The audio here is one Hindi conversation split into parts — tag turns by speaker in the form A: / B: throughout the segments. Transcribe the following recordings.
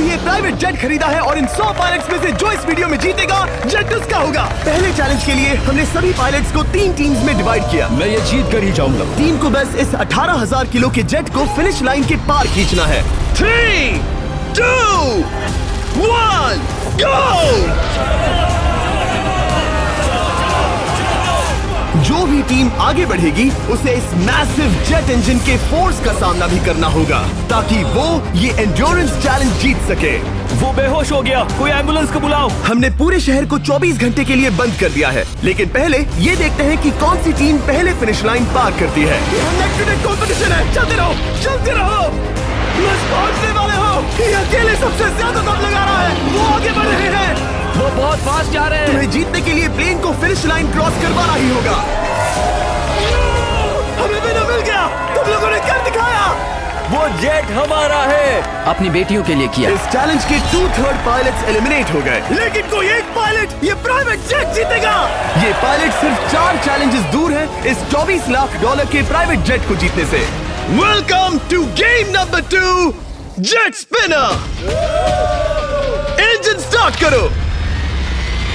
A: भी एक प्राइवेट जेट खरीदा है और इन 100 पायलट्स में से जो इस वीडियो में जीतेगा जेट उसका होगा। पहले चैलेंज के लिए हमने सभी पायलट्स को 3 टीम्स में डिवाइड किया।
B: मैं ये जीत कर ही जाऊंगा।
A: टीम को बस इस 18,000 किलो के जेट को फिनिश लाइन के पार खींचना है। 3, 2, 1, गो! जो भी टीम आगे बढ़ेगी उसे इस मैसिव जेट इंजन के फोर्स का सामना भी करना होगा ताकि वो ये एंड्योरेंस चैलेंज जीत सके।
B: वो बेहोश हो गया, कोई एम्बुलेंस को बुलाओ।
A: हमने पूरे शहर को 24 घंटे के लिए बंद कर दिया है, लेकिन पहले ये देखते हैं कि कौन सी टीम पहले फिनिश लाइन पार करती है। कंपटीशन है, चलते रहो, चलते रहो। बस पहुंचने वाले हो। ये अकेले सबसे ज्यादा दम लगा रहा है, वो आगे बढ़ रहे हैं।
B: वो बहुत फास्ट जा रहे हैं।
A: तुम्हें जीतने के लिए प्लेन को फिनिश लाइन क्रॉस करवाना ही होगा। हमें विनर मिल गया, तुम लोगों ने कर दिखाया।
B: वो जेट हमारा है। अपनी बेटियों के लिए किया।
A: इस चैलेंज के 2/3 पायलट्स एलिमिनेट हो गए, लेकिन कोई एक पायलट ये प्राइवेट जेट जीतेगा। ये पायलट सिर्फ 4 चैलेंजेस दूर है इस $24 लाख के प्राइवेट जेट को जीतने से। Welcome to game number 2, jet spinner. Engine start करो।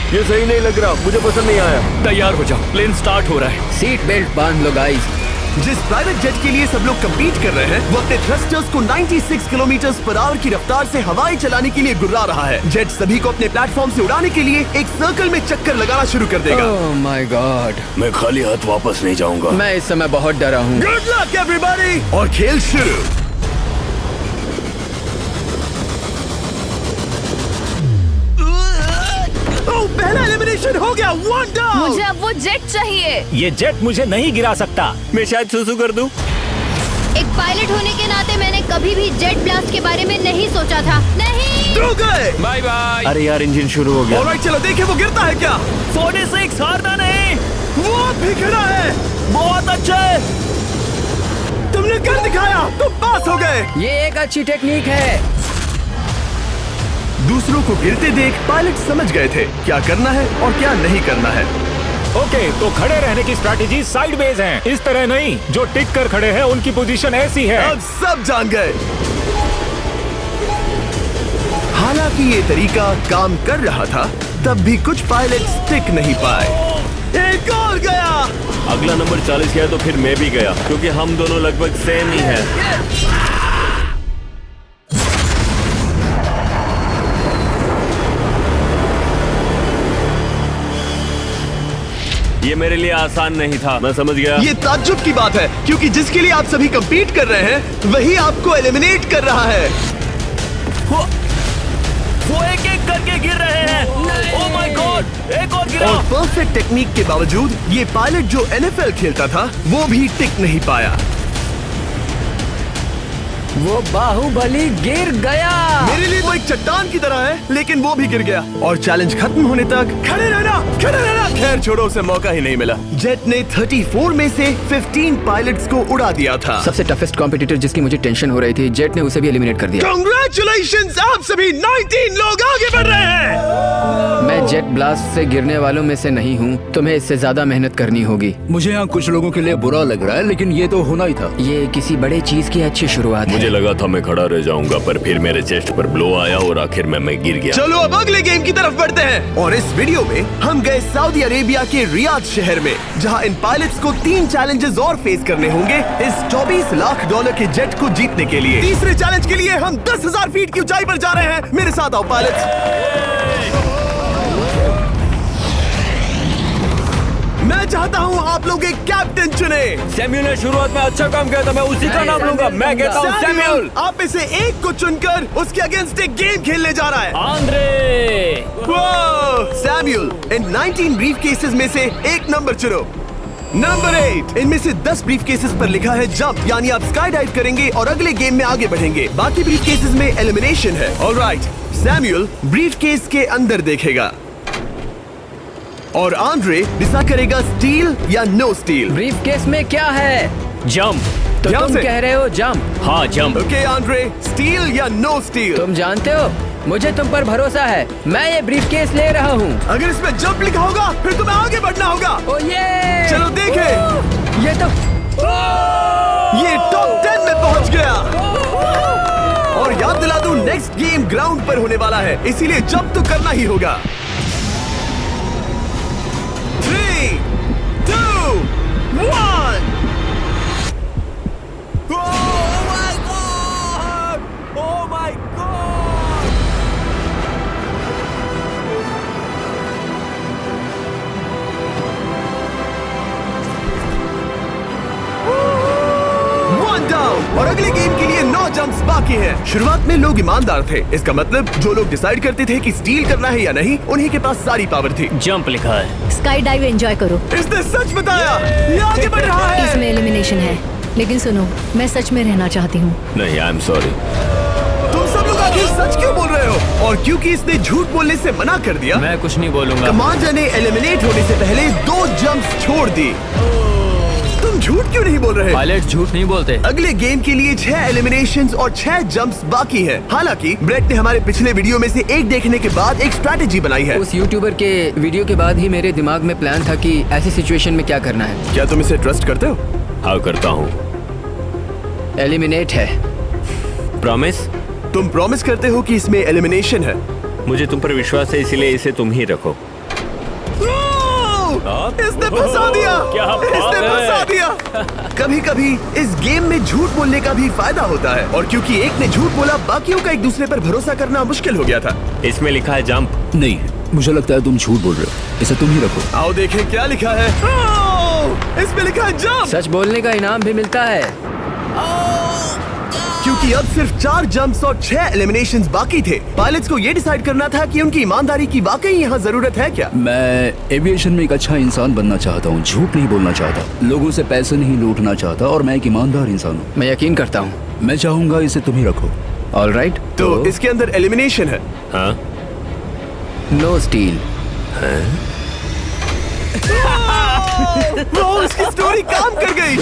B: ये सही नहीं लग रहा, मुझे पसंद नहीं आया। तैयार हो जाओ, प्लेन स्टार्ट हो रहा है।
C: सीट बेल्ट बांध लो गाइस।
A: जिस प्राइवेट जेट के लिए सब लोग कम्पीट कर रहे हैं वो अपने थ्रस्टर्स को 96 किलोमीटर पर आवर की रफ्तार से हवाएं चलाने के लिए गुर्रा रहा है। जेट सभी को अपने प्लेटफॉर्म से उड़ाने के लिए एक सर्कल में चक्कर लगाना शुरू कर देगा।
C: ओह माय गॉड,
B: मैं खाली हाथ वापस नहीं जाऊंगा।
C: मैं इस समय बहुत डरा हूँ।
A: गुड लक एवरीबॉडी, और खेल शुरू। पहला एलिमिनेशन हो गया, 1 डाउन।
D: मुझे अब वो जेट चाहिए।
B: ये जेट मुझे नहीं गिरा सकता। मैं शायद सुसु कर दूं।
D: एक पायलट होने के नाते मैंने कभी भी जेट ब्लास्ट के बारे में नहीं सोचा था। नहीं।
A: 2 गए।
B: Bye bye. अरे यार, इंजन शुरू हो गया।
A: ऑलराइट, चलो देखें वो गिरता है क्या।
B: 46, हारना नहीं।
A: वो भी खड़ा है।
B: बहुत अच्छा है।
A: तुमने कर दिखाया, तुम पास हो गए।
C: ये एक अच्छी टेक्निक है।
A: दूसरों को गिरते देख पायलट समझ गए थे क्या करना है और क्या नहीं करना है।
E: ओके, तो खड़े रहने की स्ट्रैटेजी साइडवेज है, इस तरह नहीं। जो टिक कर खड़े हैं उनकी पोजीशन ऐसी है।
A: अब सब जान गए। हालांकि ये तरीका काम कर रहा था, तब भी कुछ पायलट टिक नहीं पाए। एक और गया।
F: अगला नंबर 40 गया तो फिर मैं भी गया, क्योंकि हम दोनों लगभग सेम ही हैं। ये मेरे लिए आसान नहीं था, मैं समझ गया।
A: ये ताज्जुब की बात है, क्योंकि जिसके लिए आप सभी कंपीट कर रहे हैं वही आपको एलिमिनेट कर रहा है।
B: वो एक एक करके गिर रहे हैं। ओह माय गॉड, एक और गिरा।
A: और परफेक्ट टेक्निक के बावजूद ये पायलट जो NFL खेलता था वो भी टिक नहीं पाया।
C: वो बाहुबली गिर गया।
A: मेरे लिए वो एक चट्टान की तरह है, लेकिन वो भी गिर गया। और चैलेंज खत्म होने तक खड़े रहना, खड़े रहना। खैर छोड़ो, उसे मौका ही नहीं मिला। जेट ने 34 में से 15 पायलट्स को उड़ा दिया था।
C: सबसे टफेस्ट कॉम्पिटिटर जिसकी मुझे टेंशन हो रही थी, जेट ने उसे भी एलिमिनेट कर दिया।
A: कांग्रेचुलेशंस, आप सभी 19 लोग आगे बढ़ रहे हैं।
C: मैं जेट ब्लास्ट से गिरने वालों में से नहीं हूँ, तुम्हें इससे ज्यादा मेहनत करनी होगी।
B: मुझे यहाँ कुछ लोगों के लिए बुरा लग रहा है, लेकिन ये तो होना ही था।
C: ये किसी बड़े चीज की अच्छी शुरुआत है।
F: मुझे लगा था मैं खड़ा रह जाऊंगा, पर फिर मेरे चेस्ट पर ब्लो आया और आखिर में मैं गिर गया।
A: चलो अब अगले गेम की तरफ बढ़ते हैं। और इस वीडियो में हम गए सऊदी अरेबिया के रियाद शहर में, जहां इन पायलट्स को 3 चैलेंजेस और फेस करने होंगे इस $24 लाख के जेट को जीतने के लिए। तीसरे चैलेंज के लिए हम 10,000 फीट की ऊंचाई पर जा रहे हैं। मेरे साथ आओ पायलट्स। मैं चाहता हूँ आप लोग एक कैप्टन चुने।
F: सैम्यूल ने शुरुआत में अच्छा काम किया था, मैं उसी का नाम लूंगा। मैं कहता हूँ सैम्यूल।
A: आप में से एक को चुनकर उसके अगेंस्ट एक गेम खेलने जा रहा है।
B: आंद्रे।
A: सैम्यूल, इन 19 ब्रीफ केसेस में से एक नंबर चुनो। नंबर 8। इनमें से 10 ब्रीफ केसेस पर लिखा है जंप, यानी आप स्काई डाइव करेंगे और अगले गेम में आगे बढ़ेंगे। बाकी ब्रीफ केसेस में एलिमिनेशन है। ऑलराइट, सैम्यूल ब्रीफ केस के अंदर देखेगा और आंद्रे डिसाइड करेगा स्टील या नो स्टील।
C: ब्रीफ केस में क्या है?
B: जंप।
C: तो
A: यहाँ
C: तुम
A: से?
C: कह रहे हो जंप?
B: हाँ, जंप।
A: ओके आंद्रे, स्टील या नो स्टील?
C: तुम जानते हो, मुझे तुम पर भरोसा है। मैं ये ब्रीफ केस ले रहा हूँ।
A: अगर इसमें जंप लिखा होगा फिर तुम्हें आगे बढ़ना होगा।
C: ओ ये
A: चलो देखें।
C: ये तो
A: ये टॉप 10 में पहुंच गया। और याद दिला दूं, नेक्स्ट गेम ग्राउंड पर होने वाला है, इसीलिए जंप तो करना ही होगा। 3, 2, 1। और अगले गेम के लिए 9 जंप्स बाकी हैं। शुरुआत में लोग ईमानदार थे, इसका मतलब जो लोग डिसाइड करते थे कि स्टील करना है या नहीं, उन्हीं के पास सारी पावर थी।
B: जंप लिखा है।
G: स्काई डाइव एंजॉय करो।
A: इसने सच बताया, ये आगे बढ़ रहा है।
G: इसमें एलिमिनेशन है, लेकिन सुनो, मैं सच में रहना चाहती हूँ।
F: नहीं, आई एम सॉरी।
A: तुम सब लोग आखिर सच क्यों बोल रहे हो? और क्योंकि इसने झूठ बोलने से मना कर दिया,
C: मैं कुछ नहीं बोलूंगा।
A: कमांडर ने एलिमिनेट होने से पहले 2 जंप्स छोड़ दी। तुम झूठ क्यों नहीं बोल रहे?
C: पायलट झूठ नहीं बोलते।
A: अगले गेम के लिए 6 एलिमिनेशंस और 6 जंप्स बाकी हैं। हालांकि ब्रेट ने हमारे पिछले वीडियो में से एक देखने के बाद एक स्ट्रैटेजी बनाई है।
C: उस यूट्यूबर के वीडियो के बाद ही मेरे दिमाग में प्लान था कि ऐसी सिचुएशन में क्या करना है।
A: क्या तुम इसे ट्रस्ट करते हो?
F: हाँ, करता हूँ।
C: एलिमिनेट है।
F: प्रॉमिस?
A: तुम प्रॉमिस करते हो कि इसमें एलिमिनेशन है?
F: मुझे तुम पर विश्वास है, इसलिए इसे तुम ही रखो।
A: इसने फंसा दिया।
B: क्या बात
A: इसने
B: है?
A: फंसा दिया। कभी कभी इस गेम में झूठ बोलने का भी फायदा होता है, और क्योंकि एक ने झूठ बोला, बाकियों का एक दूसरे पर भरोसा करना मुश्किल हो गया था।
F: इसमें लिखा है जंप।
H: नहीं, मुझे लगता है तुम झूठ बोल रहे हो, इसे तुम ही रखो।
A: आओ देखें क्या लिखा है। इसमें लिखा है जंप।
C: सच बोलने का इनाम भी मिलता है।
A: क्योंकि अब सिर्फ 4 जंप्स और 6 एलिमिनेशंस बाकी थे, पायलट्स को ये डिसाइड करना था कि उनकी ईमानदारी की वाकई यहाँ जरूरत है क्या।
H: मैं एविएशन में एक अच्छा इंसान बनना चाहता हूँ, झूठ नहीं बोलना चाहता, लोगों से पैसे नहीं लूटना चाहता, और मैं एक ईमानदार इंसान हूँ।
C: मैं यकीन करता हूँ।
H: मैं चाहूंगा इसे तुम ही रखो।
C: All right.
A: तो इसके अंदर एलिमिनेशन है।
F: हाँ,
C: नो स्टील।
A: इसकी स्टोरी काम कर गई।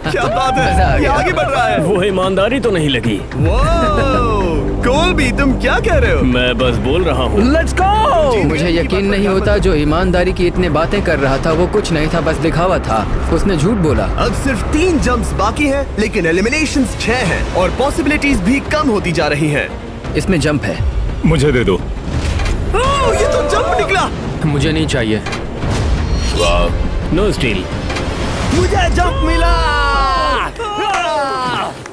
A: क्या बात
C: मजा आ
A: है, ये
C: गया।
A: आगे बढ़ रहा है।
B: वो ईमानदारी तो नहीं लगी।
A: कोलबी, तुम क्या कह रहे हो?
B: मैं बस बोल रहा हूँ।
C: Let's go. मुझे यकीन नहीं होता जो ईमानदारी की इतने बातें कर रहा था वो कुछ नहीं था, बस दिखावा था। उसने झूठ बोला।
A: अब सिर्फ 3 जंप्स बाकी हैं, लेकिन एलिमिनेशंस 6 हैं और पॉसिबिलिटीज भी कम होती जा रही हैं।
C: इसमें जंप है।
E: मुझे दे दो।
A: ये तो जंप निकला।
C: मुझे नहीं चाहिए।
B: No steel.
A: मुझे जंप मिला।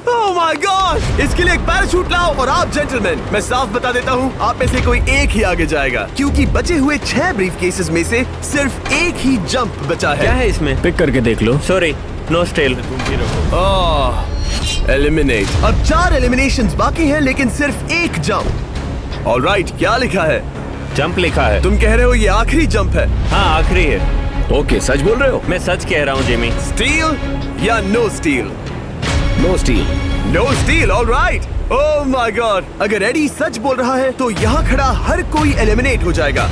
A: ओह माय गॉड! इसके लिए एक पैराशूट लाओ। और आप जेंटलमैन, मैं साफ बता देता हूँ, आप में से कोई एक ही आगे जाएगा, क्योंकि बचे हुए 6 ब्रीफ केसेस में से सिर्फ एक ही जंप बचा है।
F: क्या है इसमें?
B: पिक करके देख लो।
F: Sorry, no steal.
A: एलिमिनेट। अब 4 एलिमिनेशंस बाकी हैं, लेकिन सिर्फ एक जंप। ऑलराइट, क्या लिखा है?
F: जंप लिखा है।
A: तुम कह रहे हो ये आखिरी जंप है?
F: हाँ, आखिरी है।
H: ओके, सच बोल रहे हो?
F: मैं सच कह रहा हूँ जिमी।
A: स्टील या no steal?
H: No steal.
A: No steal. Alright. Oh my god! अगर एडी सच बोल रहा है तो यहाँ खड़ा हर कोई एलिमिनेट हो जाएगा।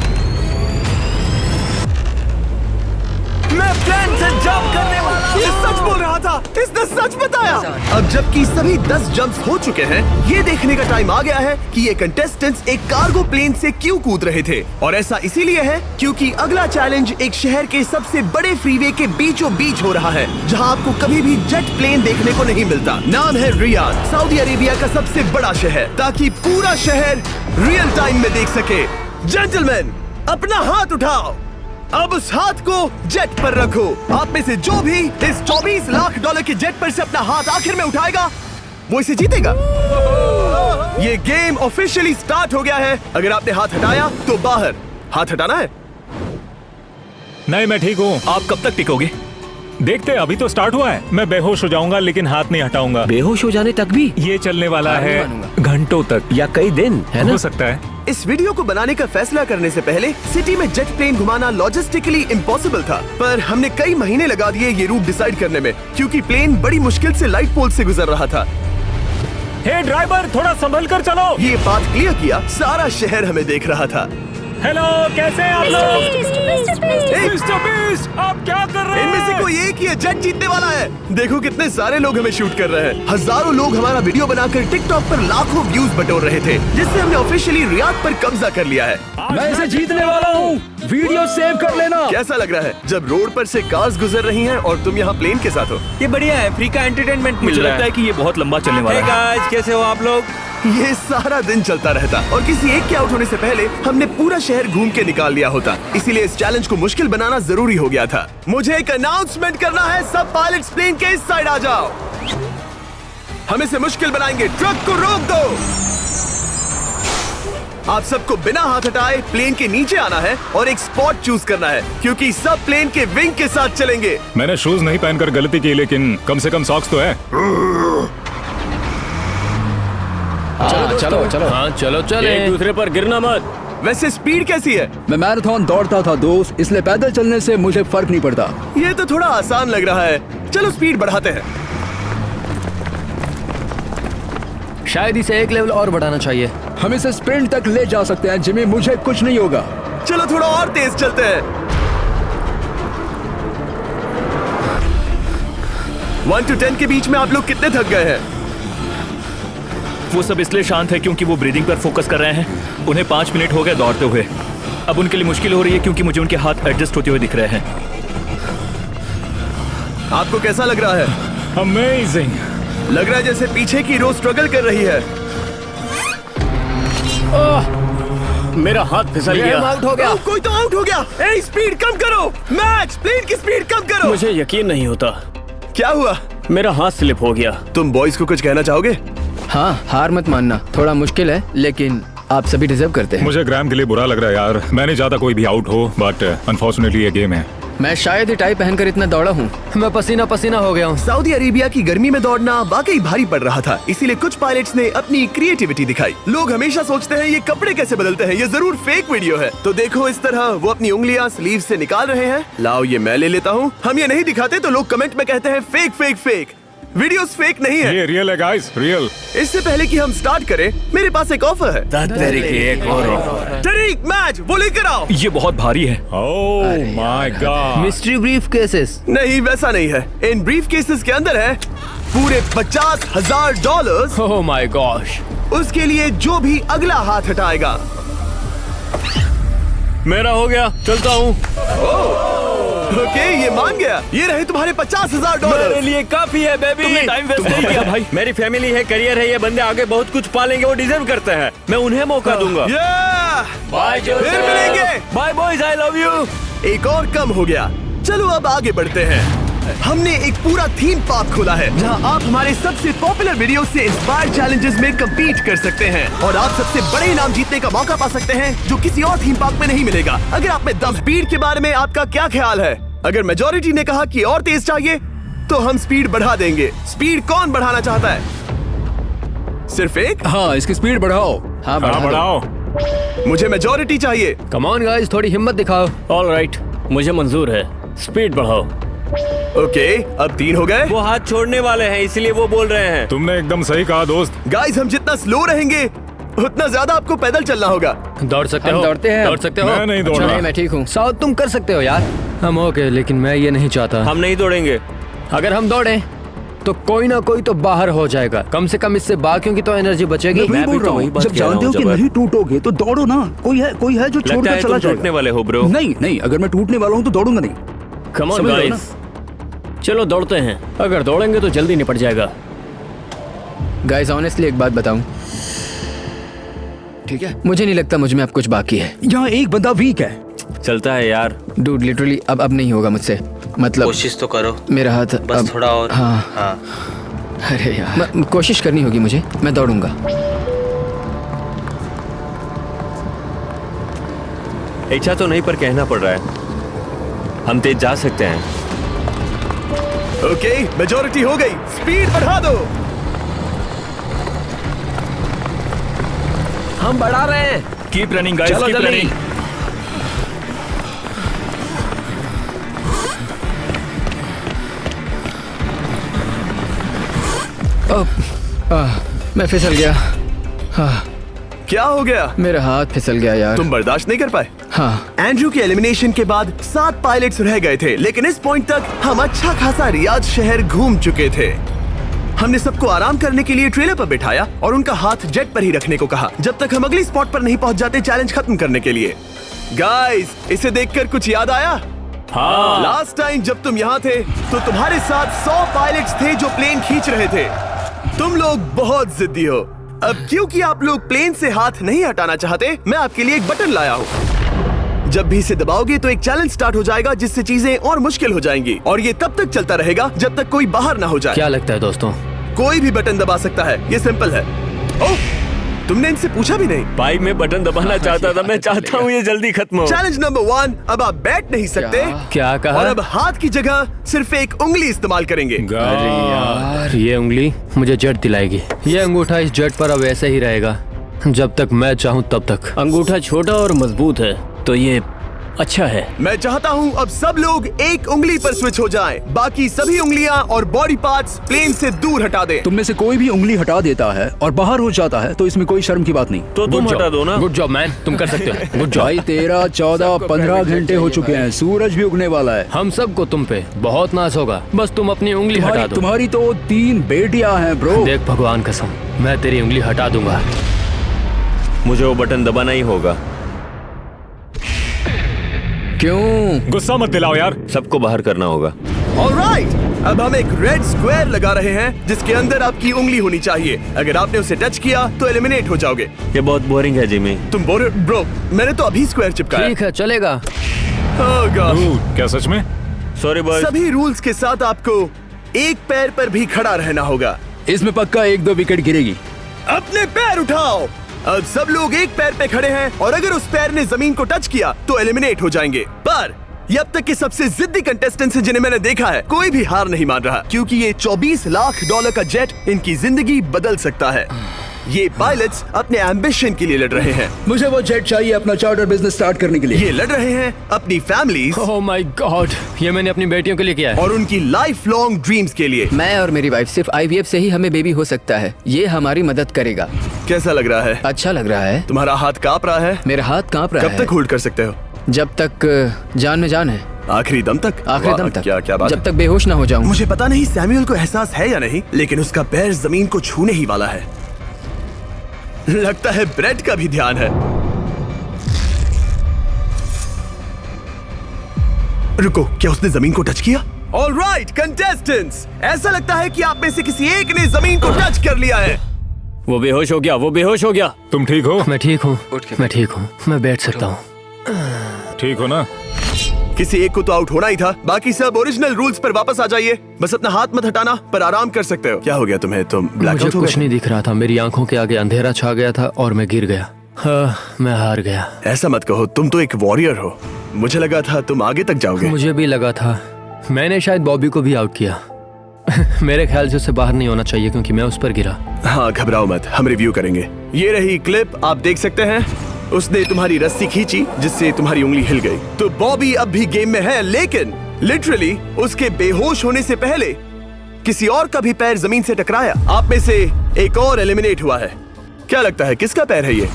A: मैं प्लेन से जंप करने वाला। ये सच बोल रहा था, इसने सच बताया। अब जबकि सभी 10 जंप्स हो चुके हैं, ये देखने का टाइम आ गया है कि ये कंटेस्टेंट्स एक कार्गो प्लेन से क्यों कूद रहे थे। और ऐसा इसीलिए है क्योंकि अगला चैलेंज एक शहर के सबसे बड़े फ्रीवे के बीचों बीच हो रहा है, जहां आपको कभी भी जेट प्लेन देखने को नहीं मिलता। नाम है रियाद, सऊदी अरेबिया का सबसे बड़ा शहर, ताकि पूरा शहर रियल टाइम में देख सके। जेंटलमैन, अपना हाथ उठाओ। अब उस हाथ को जेट पर रखो। आप में से जो भी इस $24 लाख के जेट पर से अपना हाथ आखिर में उठाएगा, वो इसे जीतेगा। ये गेम ऑफिशियली स्टार्ट हो गया है। अगर आपने हाथ हटाया तो बाहर। हाथ हटाना है।
E: नहीं, मैं ठीक हूँ।
B: आप कब तक टिकोगे?
E: देखते, अभी तो स्टार्ट हुआ है। मैं बेहोश हो जाऊंगा, लेकिन हाथ नहीं हटाऊंगा।
C: बेहोश हो जाने तक भी?
E: ये चलने वाला
C: हार नहीं
E: है
C: मानूंगा।
E: घंटों तक
F: या कई दिन,
C: है ना?
E: हो सकता है।
A: इस वीडियो को बनाने का फैसला करने से पहले सिटी में जेट प्लेन घुमाना लॉजिस्टिकली इम्पॉसिबल था, पर हमने कई महीने लगा दिए ये रूट डिसाइड करने में, क्योंकि प्लेन बड़ी मुश्किल से लाइट पोल से गुजर रहा था।
E: हे ड्राइवर, थोड़ा संभल कर चलो।
A: ये बात क्लियर किया, सारा शहर हमें देख रहा था।
E: हेलो, कैसे हैं आप लोग? मिस्टर बीस्ट, आप क्या कर रहे हैं?
A: इनमें से कोई एक ही है जेट जीतने वाला है। देखो कितने सारे लोग हमें शूट कर रहे हैं। हजारों लोग हमारा वीडियो बनाकर टिकटॉक पर लाखों व्यूज बटोर रहे थे, जिससे हमने ऑफिशियली रियाद पर कब्जा कर लिया है।
H: मैं इसे जीतने वाला हूँ। वीडियो सेव कर लेना।
A: कैसा लग रहा है जब रोड पर से कार्स गुजर रही हैं और तुम यहाँ प्लेन के साथ हो?
B: ये बढ़िया है, फ्री का एंटरटेनमेंट मिल
F: मुझे
B: रहा
F: लगता
B: है।
F: है कि ये बहुत लंबा चलने वाला है।
B: गाइस, कैसे हो आप लोग?
A: ये सारा दिन चलता रहता और किसी एक के आउट होने से पहले हमने पूरा शहर घूम के निकाल लिया होता। इसीलिए इस चैलेंज को मुश्किल बनाना जरूरी हो गया था। मुझे एक अनाउंसमेंट करना है, सब पायलट्स प्लेन के इस साइड आ जाओ। हम इसे मुश्किल बनाएंगे, ट्रक को रोक दो। आप सबको बिना हाथ हटाए प्लेन के नीचे आना है और एक स्पॉट चूज करना है, क्योंकि सब प्लेन के विंग के साथ चलेंगे।
E: मैंने शूज नहीं पहनकर गलती की, लेकिन कम से कम सॉक्स तो है।
C: चलो चलो।
B: हाँ चलो चले।
F: एक दूसरे पर गिरना मत।
A: वैसे स्पीड कैसी है?
H: मैं मैराथन दौड़ता था दोस्त, इसलिए पैदल चलने से मुझे फर्क नहीं पड़ता।
A: ये तो थोड़ा आसान लग रहा है। चलो स्पीड बढ़ाते हैं।
C: शायद इसे एक लेवल और बढ़ाना चाहिए।
H: हम इसे स्प्रिंट तक ले जा सकते हैं जिमी, मुझे कुछ नहीं होगा।
A: चलो थोड़ा और तेज चलते हैं। 1 to 10 के बीच में आप लोग कितने थक गए हैं?
B: वो सब इसलिए शांत है क्योंकि वो ब्रीदिंग पर फोकस कर रहे हैं। उन्हें 5 मिनट हो गए दौड़ते हुए। अब उनके लिए मुश्किल हो रही है क्योंकि मुझे उनके हाथ एडजस्ट होते हुए दिख रहे हैं।
A: आपको कैसा लग रहा है?
E: अमेजिंग।
A: लग रहा है जैसे पीछे की रो स्ट्रगल कर रही है।
F: मेरा हाथ फिसल गया।
C: आउट हो गया।
A: ओह, कोई तो आउट हो गया। ए, स्पीड कम करो। मैक्स, प्लेन की स्पीड कम करो।
F: मुझे यकीन नहीं होता,
A: क्या हुआ?
F: मेरा हाथ स्लिप हो गया।
A: तुम बॉयज को कुछ कहना चाहोगे?
C: हाँ, हार मत मानना। थोड़ा मुश्किल है लेकिन आप सभी डिजर्व करते हैं।
E: मुझे ग्राम के लिए बुरा लग रहा है यार। मैं नहीं चाहता कोई भी आउट हो, बट अनफॉर्चुनेटली ये गेम है।
C: मैं शायद ही टाई पहनकर इतना दौड़ा हूँ। मैं पसीना पसीना हो गया हूँ।
A: सऊदी अरेबिया की गर्मी में दौड़ना वाकई भारी पड़ रहा था, इसीलिए कुछ पायलट्स ने अपनी क्रिएटिविटी दिखाई। लोग हमेशा सोचते हैं ये कपड़े कैसे बदलते हैं, ये जरूर फेक वीडियो है। तो देखो इस तरह वो अपनी उंगलियां स्लीव से निकाल रहे हैं। लाओ ये मैं ले लेता हूँ। हम ये नहीं दिखाते तो लोग कमेंट में कहते हैं fake fake fake. Videos fake नहीं है।
E: ये रियल है गाइस, रियल।
A: इससे पहले कि हम स्टार्ट करें, मेरे पास एक ऑफर है।
F: एक और
A: तरीक मैच वो लेकर आओ।
B: ये बहुत भारी है।
E: ओह my God.
C: Mystery brief cases.
A: नहीं वैसा नहीं है। इन ब्रीफ केसेस के अंदर है पूरे $50,000।
C: Oh my gosh.
A: उसके लिए जो भी अगला हाथ हटाएगा।
F: मेरा हो गया, चलता हूँ।
A: ओके, ये मान गया। ये रहे तुम्हारे
F: मेरे
A: $50,000।
F: लिए काफी है बेबी।
B: तुमने टाइम वेस्ट नहीं किया भाई।
F: मेरी फैमिली है, करियर है, ये बंदे आगे बहुत कुछ पालेंगे, वो डिजर्व करते हैं। मैं उन्हें मौका दूंगा।
B: बाय
A: फिर मिलेंगे।
F: Bye boys, I love you.
A: एक और कम हो गया। चलो अब आगे बढ़ते हैं। हमने एक पूरा थीम पार्क खोला है जहां आप हमारे सबसे पॉपुलर वीडियो से इंस्पायर चैलेंजेस में compete कर सकते हैं और आप सबसे बड़े इनाम जीतने का मौका पा सकते हैं जो किसी और थीम पार्क में नहीं मिलेगा। अगर आप में दम। स्पीड के बारे में आपका क्या ख्याल है? अगर मेजॉरिटी ने कहा कि और तेज चाहिए तो हम स्पीड बढ़ा देंगे। स्पीड कौन बढ़ाना चाहता है? सिर्फ एक?
H: हाँ, इसकी स्पीड बढ़ाओ।
C: हाँ,
E: हाँ, बढ़ाओ।
A: मुझे मेजॉरिटी चाहिए।
C: कम ऑन गाइस, थोड़ी हिम्मत दिखाओ।
F: ऑलराइट, मुझे मंजूर है। स्पीड बढ़ाओ।
A: ओके, अब 3 हो गए।
F: वो हाथ छोड़ने वाले हैं, इसलिए वो बोल रहे हैं।
E: तुमने एकदम सही कहा दोस्त।
A: गाइस, हम जितना स्लो रहेंगे उतना ज्यादा आपको पैदल चलना होगा।
B: दौड़ सकते
C: हम
B: हो?
C: दौड़ते हैं।
B: दौड़ सकते हो?
E: मैं नहीं दौड़
C: अच्छा,
E: रहा।
C: नहीं, मैं ठीक हूँ। साउथ तुम कर सकते हो यार। हम ओके, लेकिन मैं ये नहीं चाहता।
F: हम नहीं दौड़ेंगे।
C: अगर हम दौड़े तो कोई ना कोई तो बाहर हो जाएगा। कम से कम इससे बाकियों की तो एनर्जी बचेगी।
H: मैं बोल रहा हूँ, जब जानते हो कि नहीं टूटोगे तो दौड़ो ना। कोई है जो
F: लगता
H: छोड़कर
F: है
H: चला
F: तुम टूटने
H: जाएगा।
F: वाले हो ब्रो।
H: नहीं, अगर मैं टूटने वाला हूँ तो दौड़ूंगा नहीं।
F: कम ऑन
H: समझ रहे हो
F: गाइस, चलो दौड़ते हैं। अगर दौड़ेंगे तो जल्दी निपट जाएगा।
C: गाइस ऑनेस्टली एक बात बताऊं, ठीक है, मुझे नहीं लगता मुझ में अब कुछ बाकी है।
H: यहाँ एक बंदा वीक है।
F: चलता है यार।
C: डूड लिटरली अब नहीं होगा मुझसे। मतलब
I: कोशिश तो करो,
C: मेरा हाथ
I: बस
C: अब,
I: थोड़ा और।
C: हाँ। अरे यार, कोशिश करनी होगी मुझे। मैं दौड़ूंगा।
F: इच्छा तो नहीं पर कहना पड़ रहा है। हम तेज जा सकते हैं।
A: ओके, मेजॉरिटी हो गई। स्पीड बढ़ा दो।
F: हम बढ़ा रहे हैं।
B: कीप रनिंग गाइस,
F: चलो
B: कीप
F: जल्दी।
B: रनिंग।
C: मैं फिसल गया।
A: क्या हो गया?
C: मेरा हाथ फिसल गया यार।
A: तुम बर्दाश्त नहीं कर पाए?
C: हाँ।
A: एंड्रू के एलिमिनेशन के बाद 7 पायलट्स रह गए थे, लेकिन इस पॉइंट तक हम अच्छा खासा रियाद शहर घूम चुके थे। हमने सबको आराम करने के लिए ट्रेलर पर बिठाया और उनका हाथ जेट पर ही रखने को कहा जब तक हम अगली स्पॉट पर नहीं पहुंच जाते चैलेंज खत्म करने के लिए। गाइस, इसे देखकर कुछ याद आया?
B: हाँ।
A: लास्ट टाइम जब तुम यहाँ थे तो तुम्हारे साथ 100 पायलट्स थे जो प्लेन खींच रहे थे। तुम लोग बहुत जिद्दी हो। अब क्योंकि आप लोग प्लेन से हाथ नहीं हटाना चाहते, मैं आपके लिए एक बटन लाया हूँ। जब भी इसे दबाओगे तो एक चैलेंज स्टार्ट हो जाएगा जिससे चीजें और मुश्किल हो जाएंगी, और ये तब तक चलता रहेगा जब तक कोई बाहर ना हो जाए।
C: क्या लगता है दोस्तों?
A: कोई भी बटन दबा सकता है, ये सिंपल है। ओह, तुमने इनसे पूछा भी नहीं।
F: भाई मैं बटन दबाना चाहता था, मैं चाहता हूँ ये जल्दी खत्म हो।
A: चैलेंज नंबर 1, अब आप बैठ नहीं सकते।
C: क्या कहा?
A: और अब हाथ की जगह सिर्फ एक उंगली इस्तेमाल करेंगे।
C: अरे यार, ये उंगली मुझे जट दिलाएगी। ये अंगूठा इस जट पर अब ऐसे ही रहेगा जब तक मैं चाहूँ तब तक।
I: अंगूठा छोटा और मजबूत है तो ये अच्छा है।
A: मैं चाहता हूँ अब सब लोग एक उंगली पर स्विच हो जाएं। बाकी सभी उंगलियां और बॉडी पार्ट्स प्लेन से दूर हटा दें।
H: तुम में से कोई भी उंगली हटा देता है और बाहर हो जाता है तो इसमें कोई शर्म की बात नहीं।
F: तो तुम हटा दो ना।
C: गुड जॉब मैन, तुम कर सकते हो। Good job.
H: भाई 13, 14, 15 घंटे हो चुके हैं, सूरज भी उगने वाला है।
C: हम सबको तुम पे बहुत नाज होगा, बस तुम अपनी उंगली हटा दो।
H: तुम्हारी तो 3 बेटियां हैं ब्रो।
C: देख भगवान कसम, मैं तेरी उंगली हटा दूंगा।
F: मुझे वो बटन दबाना ही होगा।
C: क्यों?
E: गुस्सा मत दिलाओ यार।
F: सबको बाहर करना होगा।
A: ऑलराइट, अब हम एक रेड स्क्वायर लगा रहे हैं जिसके अंदर आपकी उंगली होनी चाहिए। अगर आपने उसे टच किया तो एलिमिनेट हो जाओगे।
F: ये बहुत बोरिंग है जिमी।
A: तुम ब्रो, मैंने तो अभी स्क्वायर चिपकाया।
C: ठीक है, चलेगा।
A: Oh God।
E: क्या सच में?
F: Sorry boys.
A: सभी रूल्स के साथ आपको एक पैर पर भी खड़ा रहना होगा।
H: इसमें पक्का 1-2 विकेट गिरेगी।
A: अपने पैर उठाओ। अब सब लोग एक पैर पे खड़े हैं और अगर उस पैर ने जमीन को टच किया तो एलिमिनेट हो जाएंगे। पर ये अब तक के सबसे जिद्दी कंटेस्टेंट्स हैं जिन्हें मैंने देखा है। कोई भी हार नहीं मान रहा क्योंकि ये $24 लाख का जेट इनकी जिंदगी बदल सकता है। ये पायलट्स अपने एम्बिशन के लिए लड़ रहे हैं।
H: मुझे वो जेट चाहिए अपना चार्टर बिजनेस स्टार्ट करने के लिए।
A: ये लड़ रहे हैं अपनी फैमिलीज
C: ओह माय गॉड, ये मैंने अपनी बेटियों के लिए किया है।
A: और उनकी लाइफ लॉन्ग ड्रीम्स के लिए।
C: मैं और मेरी वाइफ सिर्फ IVF से ही हमें बेबी हो सकता है। ये हमारी मदद करेगा।
A: कैसा लग रहा है?
C: अच्छा लग रहा है।
A: तुम्हारा हाथ कांप रहा है?
C: मेरा हाथ कांप रहा है।
A: कब तक होल्ड कर सकते हो?
C: जब तक जान में जान है।
A: आखिरी दम तक?
C: आखिरी दम तक।
A: क्या बात
C: जब
A: है?
C: तक बेहोश ना हो जाऊं।
A: मुझे पता नहीं सैमुअल को एहसास है या नहीं, लेकिन उसका पैर जमीन को छूने ही वाला है। लगता है ब्रेड का भी ध्यान है। रुको, क्या उसने जमीन को टच किया? ऑलराइट कंटेस्टेंट्स, ऐसा लगता है कि आप में से किसी एक ने जमीन को टच कर लिया है।
I: वो बेहोश हो गया, वो बेहोश हो गया।
E: तुम ठीक हो?
C: मैं ठीक हूँ, मैं ठीक हूँ, मैं बैठ सकता हूँ।
E: ठीक हो ना?
A: किसी एक को तो आउट होना ही था। बाकी सब ओरिजिनल रूल्स पर वापस आ जाइए। बस अपना हाथ मत हटाना, पर आराम कर सकते हो। क्या हो गया तुम्हें? तुम
C: मुझे
A: ब्लैकआउट हो
C: कुछ
A: गए?
C: नहीं दिख रहा था। मेरी आंखों के आगे अंधेरा छा गया था और मैं गिर गया। हाँ, मैं हार गया।
A: ऐसा मत कहो, तुम तो एक वॉरियर हो। मुझे लगा था तुम आगे तक जाओगे।
C: मुझे भी लगा था। मैंने शायद बॉबी को भी आउट किया। मेरे ख्याल से उसे बाहर नहीं होना चाहिए क्योंकि मैं उस पर गिरा।
A: हाँ, घबराओ मत, हम रिव्यू करेंगे। ये रही क्लिप, आप देख सकते हैं। उसने तुम्हारी रस्सी खींची जिससे तुम्हारी उंगली हिल गई। तो बॉबी अब भी गेम में है, लेकिन लिटरली उसके बेहोश होने से पहले किसी और का भी पैर जमीन से टकराया। आप में से एक और एलिमिनेट हुआ है। क्या लगता है किसका पैर है ये?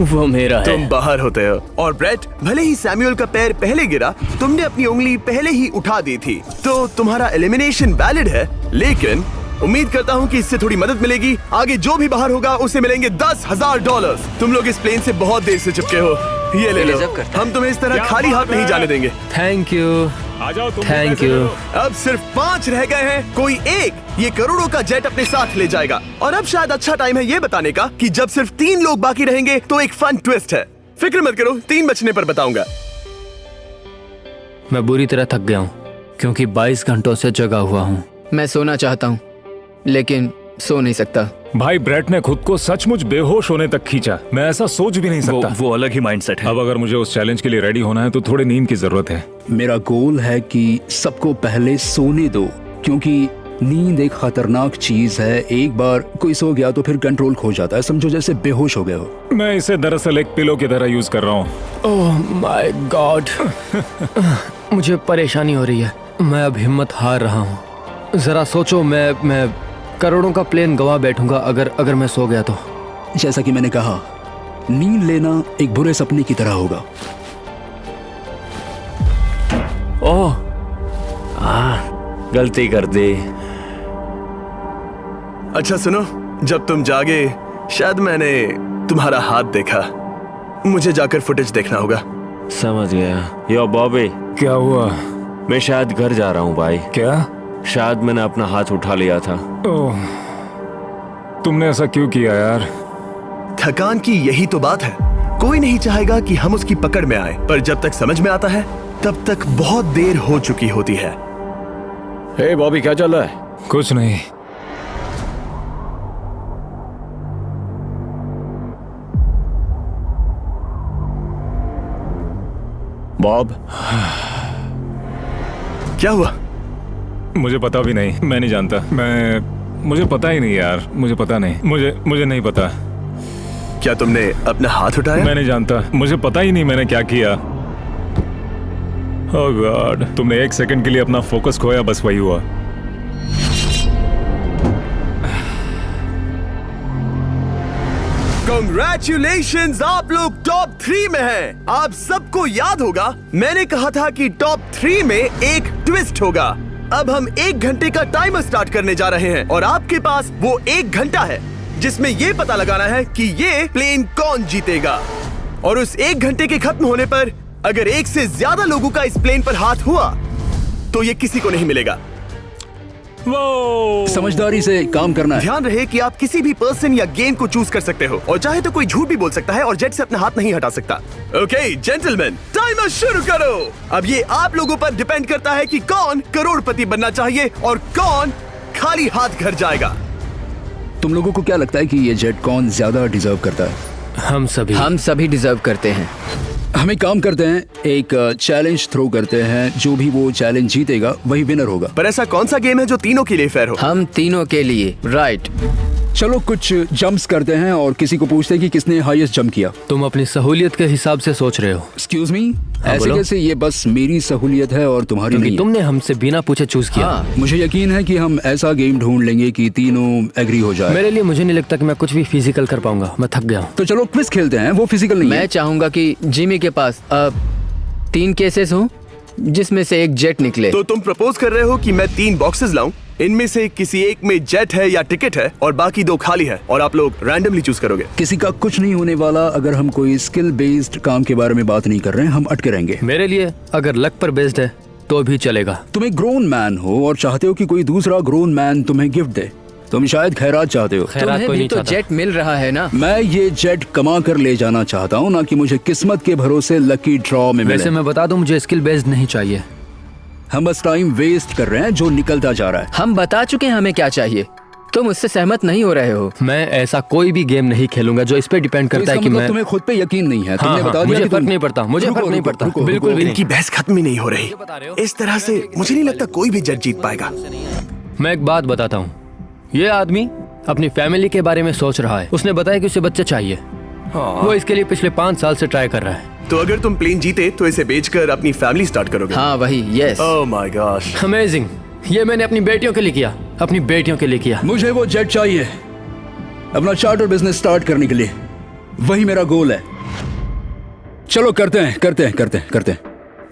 I: वो मेरा है।
A: तुम बाहर होते हो। और ब्रेट, भले ही सैमुअल का पैर पहले गिरा, तुमने अपनी उंगली पहले ही उठा दी थी, तो तुम्हारा एलिमिनेशन वैलिड है। लेकिन उम्मीद करता हूँ कि इससे थोड़ी मदद मिलेगी। आगे जो भी बाहर होगा उसे मिलेंगे $10,000। तुम लोग इस प्लेन से बहुत देर से चिपके हो। ये ले लो, हम तुम्हें इस तरह खाली हाथ नहीं जाने देंगे।
C: थैंक यू,
E: आ जाओ तुम।
C: Thank you.
A: अब सिर्फ 5 रह गए हैं। कोई एक ये करोड़ों का जेट अपने साथ ले जाएगा। और अब शायद अच्छा टाइम है ये बताने का कि जब सिर्फ 3 लोग बाकी रहेंगे तो एक फन ट्विस्ट है। फिक्र मत करो, 3 बचने पर बताऊंगा।
C: मैं बुरी तरह थक गया हूँ क्योंकि 22 घंटों से जगा हुआ हूँ। मैं सोना चाहता हूँ लेकिन सो नहीं सकता।
E: भाई ब्रेट ने खुद को सचमुच बेहोश होने तक खींचा। मैं ऐसा सोच भी नहीं सकता।
B: वो अलग ही माइंडसेट है।
E: अब अगर मुझे उस चैलेंज के लिए रेडी होना है तो थोड़ी नींद की जरूरत है।
H: मेरा गोल है कि सबको पहले सोने दो क्योंकि नींद एक खतरनाक चीज है। एक बार कोई सो गया तो फिर कंट्रोल खो जाता है। समझो जैसे बेहोश हो गए हो।
E: मैं इसे दरअसल एक पिलो की तरह यूज कर रहा हूँ।
C: ओह माय गॉड, मुझे परेशानी हो रही है। मैं अब हिम्मत हार रहा हूँ। जरा सोचो, मैं करोड़ों का प्लेन गवा बैठूंगा अगर मैं सो गया तो।
H: जैसा कि मैंने कहा, नींद लेना एक बुरे सपने की तरह होगा।
F: ओह, गलती कर दी।
A: अच्छा सुनो, जब तुम जागे शायद मैंने तुम्हारा हाथ देखा। मुझे जाकर फुटेज देखना होगा।
F: समझ गया। यो बॉबी,
E: क्या हुआ?
F: मैं शायद घर जा रहा हूँ भाई।
E: क्या?
F: शायद मैंने अपना हाथ उठा लिया था।
E: ओह, तुमने ऐसा क्यों किया यार?
A: थकान की यही तो बात है, कोई नहीं चाहेगा कि हम उसकी पकड़ में आए, पर जब तक समझ में आता है तब तक बहुत देर हो चुकी होती है।
I: हे बॉबी, क्या चल रहा है?
E: कुछ नहीं।
I: बॉब,
A: क्या हुआ?
E: मुझे पता भी नहीं, मैं नहीं जानता। मुझे पता ही नहीं यार, मुझे पता नहीं, मुझे नहीं पता।
A: क्या तुमने अपना हाथ उठाया?
E: मैं नहीं जानता, मुझे पता ही नहीं मैंने क्या किया। ओह गॉड, तुमने 1 सेकंड के लिए अपना फोकस खोया, बस वही हुआ।
A: Congratulations, आप लोग टॉप 3 में हैं। आप सबको याद होगा मैंने कहा था कि टॉप 3 में एक ट्विस्ट होगा। अब हम 1 घंटे का टाइमर स्टार्ट करने जा रहे हैं और आपके पास वो 1 घंटा है जिसमें ये पता लगाना है कि ये प्लेन कौन जीतेगा। और उस 1 घंटे के खत्म होने पर अगर 1 से ज्यादा लोगों का इस प्लेन पर हाथ हुआ तो ये किसी को नहीं मिलेगा।
H: समझदारी से काम करना है।
A: ध्यान रहे कि आप किसी भी पर्सन या गेम को चूज कर सकते हो और चाहे तो कोई झूठ भी बोल सकता है और जेट से अपना हाथ नहीं हटा सकता। ओके जेंटलमैन, टाइमर शुरू करो। अब ये आप लोगों पर डिपेंड करता है कि कौन करोड़पति बनना चाहिए और कौन खाली हाथ घर जाएगा।
H: तुम लोगों को क्या लगता है कि ये जेट कौन ज्यादा डिजर्व करता है?
C: हम सभी डिजर्व करते हैं।
H: हम एक काम करते हैं, एक चैलेंज थ्रो करते हैं, जो भी वो चैलेंज जीतेगा वही विनर होगा।
A: पर ऐसा कौन सा गेम है जो तीनों के लिए फेयर हो?
C: हम तीनों के लिए, राइट।
H: चलो कुछ जंप्स करते हैं और किसी को पूछते हैं कि किसने हाईएस्ट जंप किया।
C: तुम अपनी सहूलियत के हिसाब से सोच रहे हो।
H: एक्सक्यूज मी, ऐसे
C: बोलो।
H: कैसे? ये बस मेरी सहूलियत है और तुम्हारी
C: क्योंकि
H: नहीं।
C: तुमने हमसे बिना पूछे चूज किया।
H: मुझे यकीन है कि हम ऐसा गेम ढूंढ लेंगे कि तीनों एग्री हो जाए।
C: मेरे लिए मुझे नहीं लगता कि मैं कुछ भी फिजिकल कर पाऊंगा, मैं थक गया हूँ।
H: तो चलो क्विज खेलते हैं, वो फिजिकल नहीं
C: मैं
H: है।
C: चाहूंगा कि जिमी के पास 3 केसेस हो जिसमें से एक जेट निकले।
A: तो तुम प्रपोज कर रहे हो कि मैं 3 बॉक्सेस लाऊं, इनमें से किसी एक में जेट है या टिकट है और बाकी 2 खाली है और आप लोग रैंडमली चूज करोगे।
H: किसी का कुछ नहीं होने वाला। अगर हम कोई स्किल बेस्ड काम के बारे में बात नहीं कर रहे हैं, हम अटके रहेंगे।
C: मेरे लिए अगर लक पर बेस्ड है तो भी चलेगा।
H: तुम एक ग्रोन मैन हो और चाहते हो कि कोई दूसरा ग्रोन मैन तुम्हें गिफ्ट दे। तुम शायद खैरात चाहते हो।
C: खैरात कोई नहीं चाहता। जेट मिल रहा है ना।
H: मैं ये जेट कमा कर ले जाना चाहता हूँ, ना कि मुझे किस्मत के भरोसे लकी ड्रॉ में मिले।
C: वैसे मैं बता दूं, मुझे स्किल बेस्ड नहीं चाहिए।
H: हम बस टाइम वेस्ट कर रहे हैं जो निकलता जा रहा है।
C: हम बता चुके हैं हमें क्या चाहिए। तुम उससे सहमत नहीं हो रहे हो। मैं ऐसा कोई भी गेम नहीं खेलूंगा जो इस पे डिपेंड
H: तो
C: करता है
H: इसका
C: कि
H: मतलब
C: मैं
H: तुम्हें खुद पे यकीन नहीं है। तुमने
C: हाँ,
H: बता दिया
C: मुझे
H: कि
C: फर्क
H: तुम-
C: नहीं पड़ता, मुझे
H: रुको,
C: फर्क नहीं
H: रुको,
C: पड़ता,
H: रुको,
C: बिल्कुल
H: रुको।
C: भी नहीं।
A: इनकी बहस खत्म ही नहीं हो रही। इस तरह से मुझे नहीं लगता कोई भी जेट जीत पाएगा।
C: मैं एक बात बताता हूँ, ये आदमी अपनी फैमिली के बारे में सोच रहा है। उसने बताया कि उसे बच्चे चाहिए। वो इसके लिए पिछले 5 साल से ट्राई कर रहा है।
A: तो अगर तुम प्लेन जीते तो इसे बेचकर अपनी फैमिली स्टार्ट करोगे?
C: हाँ वही, yes.
A: Oh my gosh,
C: amazing. ये मैंने अपनी बेटियों के लिए किया, अपनी बेटियों के लिए किया।
H: मुझे वो जेट चाहिए अपना चार्टर बिजनेस स्टार्ट करने के लिए। वही मेरा गोल है। चलो करते हैं।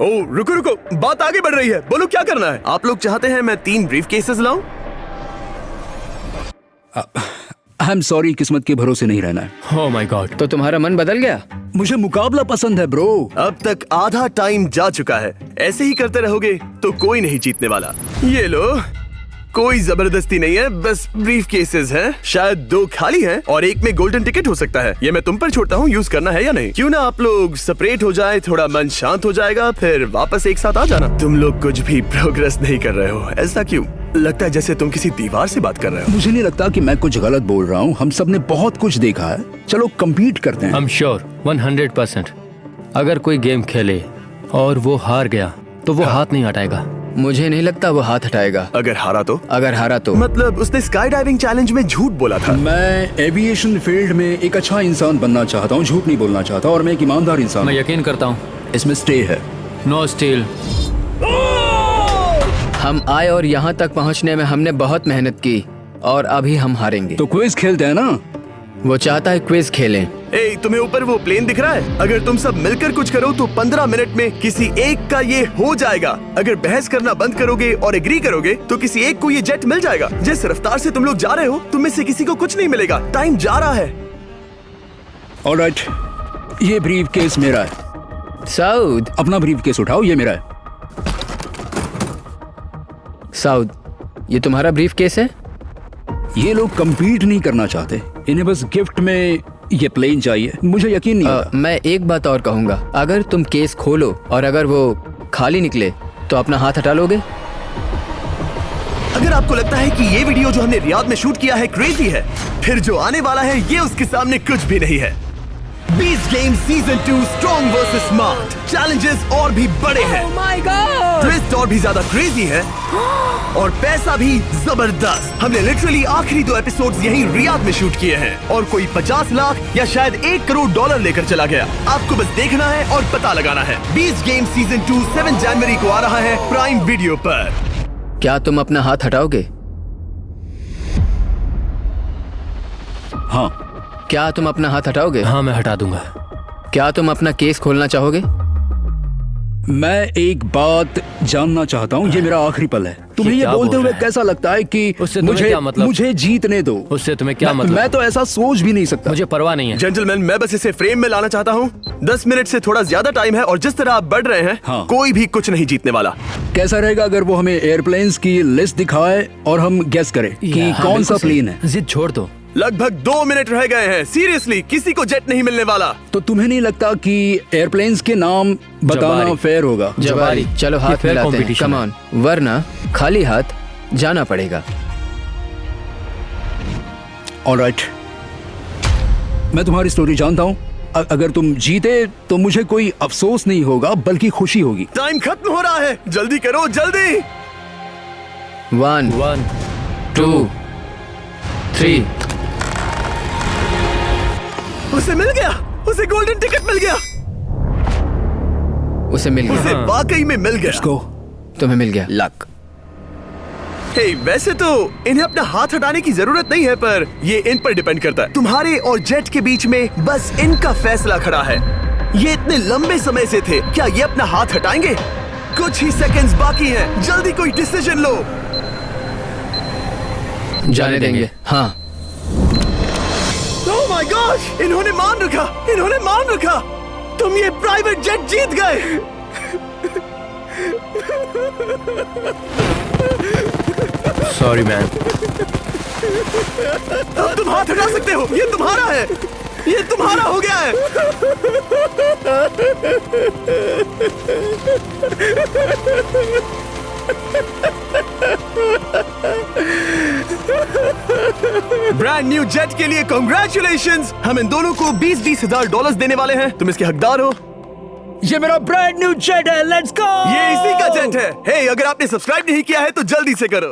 A: ओह रुको, बात आगे बढ़ रही है। बोलो क्या करना है? आप लोग चाहते हैं मैं 3 ब्रीफ केसेस लाऊं?
H: आई एम सॉरी, किस्मत के भरोसे नहीं रहना है।
C: ओह माय गॉड। तो तुम्हारा मन बदल गया?
H: मुझे मुकाबला पसंद है ब्रो।
A: अब तक आधा टाइम जा चुका है। ऐसे ही करते रहोगे तो कोई नहीं जीतने वाला। ये लो, कोई जबरदस्ती नहीं है, बस ब्रीफ केसेस हैं। शायद 2 खाली हैं और एक में गोल्डन टिकट हो सकता है। ये मैं तुम पर छोड़ता हूँ, यूज करना है या नहीं। क्यों ना आप लोग सेपरेट हो जाए, थोड़ा मन शांत हो जाएगा, फिर वापस एक साथ आ जाना। तुम लोग कुछ भी प्रोग्रेस नहीं कर रहे हो, ऐसा क्यों? लगता है जैसे तुम किसी दीवार से बात कर रहे हो।
H: मुझे नहीं लगता कि मैं कुछ गलत बोल रहा हूँ। हम सब ने बहुत कुछ देखा है। चलो कम्पीट करते हैं।
C: I'm sure 100% अगर कोई गेम खेले और वो हार गया तो वो हाथ नहीं हटाएगा। मुझे नहीं लगता वो हाथ हटाएगा।
A: अगर हारा तो?
C: अगर हारा तो
A: मतलब उसने स्काई डाइविंग चैलेंज में झूठ बोला था।
H: मैं एविएशन फील्ड में एक अच्छा इंसान बनना चाहता हूँ, झूठ नहीं बोलना चाहता, और मैं एक ईमानदार इंसान
C: मैं
H: हूँ।
C: यकीन करता हूँ।
H: इसमें स्टे है।
C: No steal. हम आए और यहाँ तक पहुँचने में हमने बहुत मेहनत की और अभी हम हारेंगे।
H: तो क्विज खेलते हैं ना?
C: वो चाहता है क्विज खेलें।
A: ए, तुम्हें ऊपर वो प्लेन दिख रहा है? अगर तुम सब मिलकर कुछ करो तो 15 मिनट में किसी एक का ये हो जाएगा। अगर बहस करना बंद करोगे और एग्री करोगे तो किसी एक को ये जेट मिल जाएगा। जिस रफ्तार से तुम लोग जा रहे हो, तुम में से किसी को कुछ नहीं मिलेगा। टाइम जा रहा है।
H: ऑलराइट, ये ब्रीफ केस मेरा है।
C: साउद,
H: अपना ब्रीफ केस उठाओ, ये मेरा है।
C: साउद, ये तुम्हारा ब्रीफ केस है?
H: ये लोग compete नहीं करना चाहते, इन्हें बस गिफ्ट में ये प्लेन चाहिए। मुझे यकीन नहीं होता।
C: मैं एक बात और कहूंगा, अगर तुम केस खोलो और अगर वो खाली निकले तो अपना हाथ हटा लोगे?
A: अगर आपको लगता है कि ये वीडियो जो हमने रियाद में शूट किया है क्रेजी है, फिर जो आने वाला है ये उसके सामने कुछ भी नहीं है। Beast game season 2 strong versus smart, challenges और भी बड़े हैं, ट्विस्ट और भी ज्यादा क्रेजी है और पैसा भी जबरदस्त। हमने लिटरली आखिरी 2 एपिसोड्स यहीं रियाद में शूट किए हैं और कोई 50 लाख या शायद $1 करोड़ लेकर चला गया। आपको बस देखना है और पता लगाना है। बीस्ट गेम सीजन 2 7 जनवरी को आ रहा है प्राइम वीडियो पर।
C: क्या तुम अपना हाथ हटाओगे?
H: हाँ।
C: क्या तुम अपना हाथ हटाओगे?
I: हाँ, मैं हटा दूंगा।
C: क्या तुम अपना केस खोलना चाहोगे?
H: मैं एक बात जानना चाहता हूँ, ये मेरा आखिरी पल है। तुम्हें ये
I: क्या
H: बोलते
I: बोल
H: हुए
I: रहा है?
H: कैसा लगता है कि
I: उससे तुम्हें
H: मुझे
I: क्या मतलब?
H: मुझे जीतने दो?
I: उससे तुम्हें क्या मतलब?
H: मैं तो ऐसा सोच भी नहीं सकता।
I: मुझे परवाह नहीं है।
A: जेंटलमैन, मैं बस इसे फ्रेम में लाना चाहता हूँ। 10 मिनट से थोड़ा ज्यादा टाइम है और जिस तरह आप बढ़ रहे हैं,
H: हाँ।
A: कोई भी कुछ नहीं जीतने वाला।
H: कैसा रहेगा अगर वो हमें एयरप्लेन्स की लिस्ट दिखाए और हम गेस करें कि
I: हाँ,
H: कौन सा
I: बिल्कुल सही।
H: प्लेन है?
I: जिद छोड़ दो।
A: लगभग 2 मिनट रह गए हैं। सीरियसली, किसी को जेट नहीं मिलने वाला।
H: तो तुम्हें नहीं लगता कि एयरप्लेन्स के नाम बताना
I: जवारी।
H: फेयर होगा?
C: जवारी, चलो
I: ये
C: हाथ
I: fair
C: मिलाते हैं,
I: competition
C: कम
I: है।
C: ऑन, वरना खाली हाथ जाना पड़ेगा।
H: ऑलराइट, मैं तुम्हारी स्टोरी जानता हूँ। अगर तुम जीते तो मुझे कोई अफसोस नहीं होगा बल्कि खुशी होगी।
A: टाइम खत्म हो रहा है, जल्दी करो, जल्दी।
C: 1
I: 1
C: 2 3।
A: उसे मिल गया, उसे गोल्डन टिकट मिल गया,
C: उसे मिल
A: उसे
C: गया।
A: वाकई में मिल गया।
H: गो।
C: तुम्हें मिल गया। लक।
A: हे, वैसे तो इन्हें अपना हाथ हटाने की जरूरत नहीं है, पर ये इन पर डिपेंड करता है। तुम्हारे और जेट के बीच में बस इनका फैसला खड़ा है। ये इतने लंबे समय से थे, क्या ये अपना हाथ हटाएंगे? कुछ ही सेकंड्स बाकी हैं, जल्दी कोई डिसीजन लो।
C: जाने देंगे। हाँ।
A: ओह माय गॉश, इन्होंने मान रखा, इन्होंने मान रखा। तुम ये प्राइवेट जेट जीत गए।
I: Sorry man.
A: अब तुम हाथ हटा सकते हो, ये तुम्हारा है, ये तुम्हारा हो गया है। ब्रांड न्यू जेट के लिए कांग्रेचुलेशंस। हम इन दोनों को $20,000 $20,000 देने वाले हैं। तुम इसके हकदार हो।
H: ये मेरा ब्रांड न्यू जेट है, लेट्स गो।
A: ये इसी का जेट है। हे, अगर आपने सब्सक्राइब नहीं किया है तो जल्दी से करो।